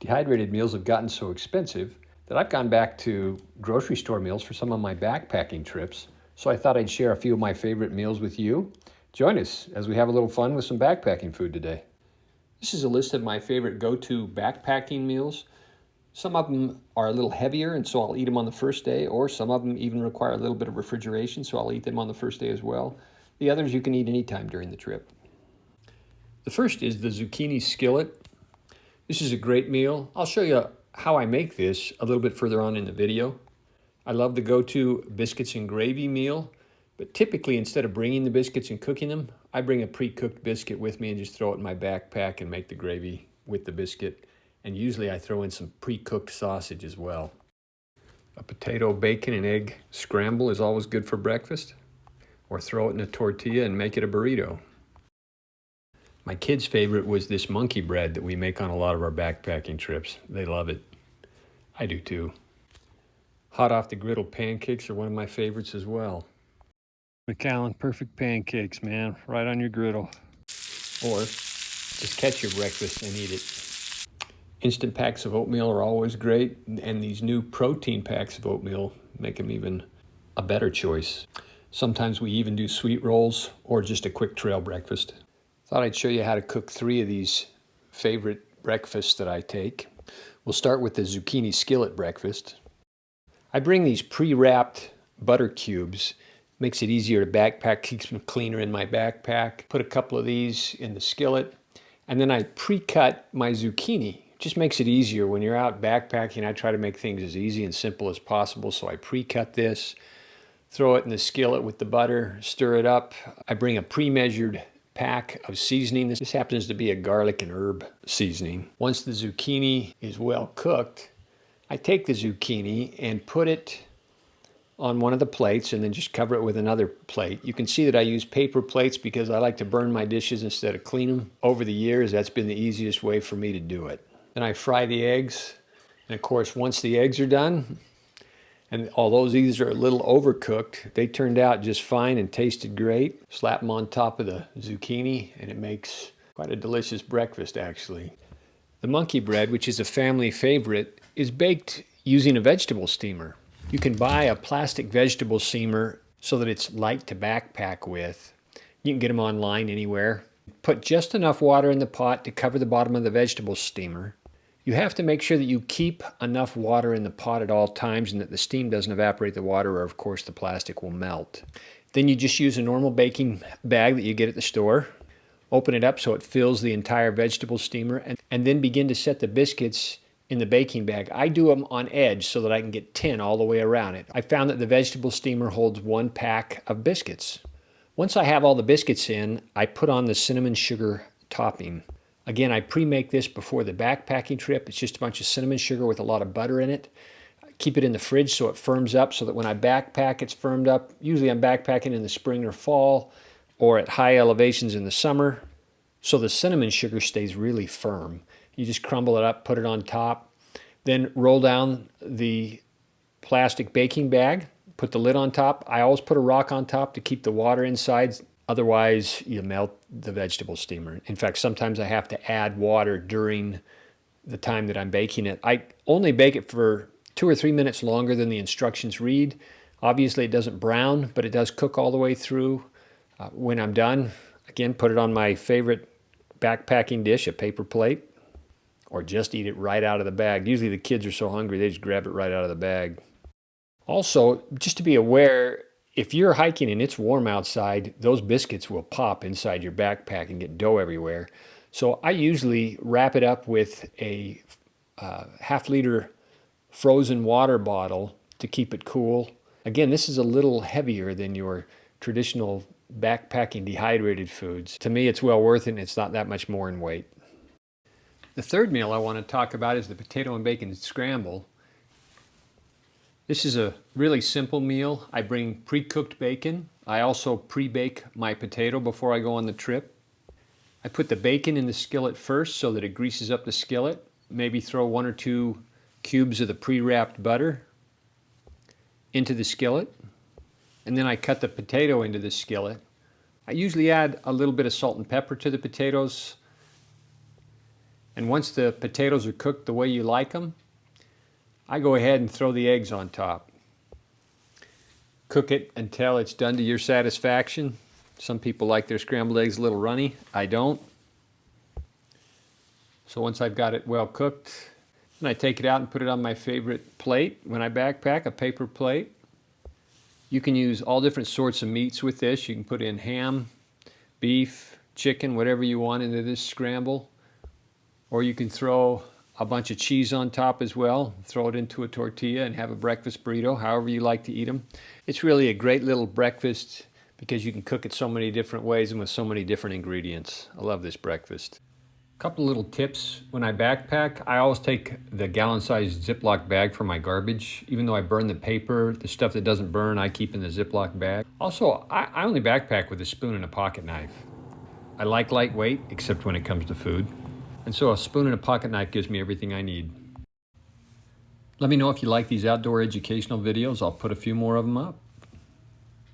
Dehydrated meals have gotten so expensive that I've gone back to grocery store meals for some of my backpacking trips. So I thought I'd share a few of my favorite meals with you. Join us as we have a little fun with some backpacking food today. This is a list of my favorite go-to backpacking meals. Some of them are a little heavier, and so I'll eat them on the first day, or some of them even require a little bit of refrigeration, so I'll eat them on the first day as well. The others you can eat anytime during the trip. The first is the zucchini skillet. This is a great meal. I'll show you how I make this a little bit further on in the video. I love the go-to biscuits and gravy meal, but typically instead of bringing the biscuits and cooking them, I bring a pre-cooked biscuit with me and just throw it in my backpack and make the gravy with the biscuit. And usually I throw in some pre-cooked sausage as well. A potato, bacon, and egg scramble is always good for breakfast. Or throw it in a tortilla and make it a burrito. My kids' favorite was this monkey bread that we make on a lot of our backpacking trips. They love it. I do too. Hot off the griddle pancakes are one of my favorites as well. McAllen, perfect pancakes, man. Right on your griddle. Or just catch your breakfast and eat it. Instant packs of oatmeal are always great, and these new protein packs of oatmeal make them even a better choice. Sometimes we even do sweet rolls or just a quick trail breakfast. Thought I'd show you how to cook 3 of these favorite breakfasts that I take. We'll start with the zucchini skillet breakfast. I bring these pre-wrapped butter cubes. Makes it easier to backpack, keeps them cleaner in my backpack. Put a couple of these in the skillet, and then I pre-cut my zucchini. Just makes it easier when you're out backpacking. I try to make things as easy and simple as possible, so I pre-cut this, throw it in the skillet with the butter, stir it up. I bring a pre-measured pack of seasoning. This happens to be a garlic and herb seasoning. Once the zucchini is well cooked, I take the zucchini and put it on one of the plates and then just cover it with another plate. You can see that I use paper plates because I like to burn my dishes instead of clean them. Over the years, that's been the easiest way for me to do it. Then I fry the eggs, and of course, once the eggs are done, and although these are a little overcooked, they turned out just fine and tasted great. Slap them on top of the zucchini, and it makes quite a delicious breakfast, actually. The monkey bread, which is a family favorite, is baked using a vegetable steamer. You can buy a plastic vegetable steamer so that it's light to backpack with. You can get them online anywhere. Put just enough water in the pot to cover the bottom of the vegetable steamer. You have to make sure that you keep enough water in the pot at all times and that the steam doesn't evaporate the water, or of course the plastic will melt. Then you just use a normal baking bag that you get at the store. Open it up so it fills the entire vegetable steamer, and then begin to set the biscuits in the baking bag. I do them on edge so that I can get 10 all the way around it. I found that the vegetable steamer holds 1 pack of biscuits. Once I have all the biscuits in, I put on the cinnamon sugar topping. Again, I pre-make this before the backpacking trip. It's just a bunch of cinnamon sugar with a lot of butter in it. Keep it in the fridge so it firms up, so that when I backpack, it's firmed up. Usually I'm backpacking in the spring or fall, or at high elevations in the summer. So the cinnamon sugar stays really firm. You just crumble it up, put it on top, then roll down the plastic baking bag, put the lid on top. I always put a rock on top to keep the water inside. Otherwise, you melt the vegetable steamer. In fact, sometimes I have to add water during the time that I'm baking it. I only bake it for 2 or 3 minutes longer than the instructions read. Obviously, it doesn't brown, but it does cook all the way through. When I'm done, again, put it on my favorite backpacking dish, a paper plate, or just eat it right out of the bag. Usually the kids are so hungry, they just grab it right out of the bag. Also, just to be aware, if you're hiking and it's warm outside, those biscuits will pop inside your backpack and get dough everywhere. So I usually wrap it up with a half-liter frozen water bottle to keep it cool. Again, this is a little heavier than your traditional backpacking dehydrated foods. To me, it's well worth it, and it's not that much more in weight. The third meal I want to talk about is the potato and bacon scramble. This is a really simple meal. I bring pre-cooked bacon. I also pre-bake my potato before I go on the trip. I put the bacon in the skillet first so that it greases up the skillet. Maybe throw 1 or 2 cubes of the pre-wrapped butter into the skillet. And then I cut the potato into the skillet. I usually add a little bit of salt and pepper to the potatoes. And once the potatoes are cooked the way you like them, I go ahead and throw the eggs on top. Cook it until it's done to your satisfaction. Some people like their scrambled eggs a little runny. I don't. So once I've got it well cooked, then I take it out and put it on my favorite plate when I backpack, a paper plate. You can use all different sorts of meats with this. You can put in ham, beef, chicken, whatever you want into this scramble. Or you can throw a bunch of cheese on top as well, throw it into a tortilla and have a breakfast burrito, however you like to eat them. It's really a great little breakfast because you can cook it so many different ways and with so many different ingredients. I love this breakfast. A couple little tips when I backpack. I always take the gallon-sized Ziploc bag for my garbage. Even though I burn the paper, the stuff that doesn't burn, I keep in the Ziploc bag. Also, I only backpack with a spoon and a pocket knife. I like lightweight, except when it comes to food. And so a spoon and a pocket knife gives me everything I need. Let me know if you like these outdoor educational videos. I'll put a few more of them up.